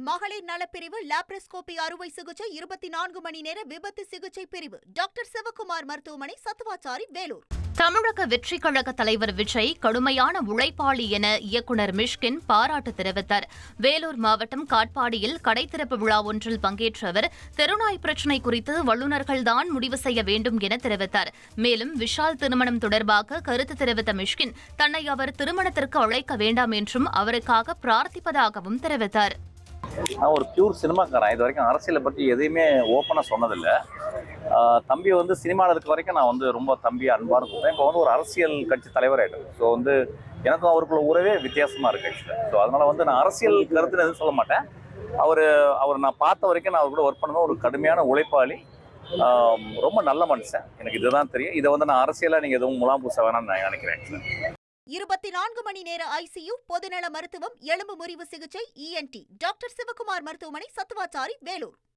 மகளிர் நலப்பிரிவு லாப்ரோஸ்கோபி அறுவை சிகிச்சை 24 மணி நேர விபத்து சிகிச்சை பிரிவு டாக்டர் சிவக்குமார் மருத்துவமனை சத்துவாச்சாரி வேலூர். தமிழக வெற்றிக் கழக தலைவர் விஜய் கடுமையான உழைப்பாளி என இயக்குநர் மிஷ்கின் பாராட்டு தெரிவித்தார். வேலூர் மாவட்டம் காட்பாடியில் கடை திறப்பு விழா ஒன்றில் பங்கேற்ற அவர் தெருநாய் பிரச்சினை குறித்து வல்லுநர்கள்தான் முடிவு செய்ய வேண்டும் என தெரிவித்தார். மேலும் விஷால் திருமணம் தொடர்பாக கருத்து தெரிவித்த மிஷ்கின் தன்னை அவர் திருமணத்திற்கு அழைக்க வேண்டாம் என்றும் அவருக்காக பிரார்த்திப்பதாகவும் தெரிவித்தார். நான் ஒரு பியூர் சினிமாக்காரன். இது வரைக்கும் அரசியலை பற்றி எதையுமே ஓப்பனாக சொன்னதில்லை. தம்பி சினிமாவில் இருக்க வரைக்கும் நான் ரொம்ப தம்பி அன்பாக இருப்பேன். இப்போ ஒரு அரசியல் கட்சி தலைவராகிட்டேன். ஸோ எனக்கும் அவருக்குள்ள உறவே வித்தியாசமாக இருக்குது ஆக்சுவலாக. ஸோ அதனால் நான் அரசியல் கருத்துன்னு எதுவும் சொல்ல மாட்டேன். அவர் நான் பார்த்த வரைக்கும் நான் அவர் கூட ஒர்க் பண்ணுவேன். ஒரு கடுமையான உழைப்பாளி, ரொம்ப நல்ல மனுஷன். எனக்கு இதுதான் தெரியும். இதை நான் அரசியலாக நீங்கள் எதுவும் முலாம் பூச வேணாம்னு நான் நினைக்கிறேன் ஆக்சுவலாக. 24 மணி நேர ஐசியு பொதுநல மருத்துவம் எலும்பு முறிவு சிகிச்சை ENT டாக்டர் சிவக்குமார் மருத்துவமனை சத்துவாச்சாரி வேலூர்.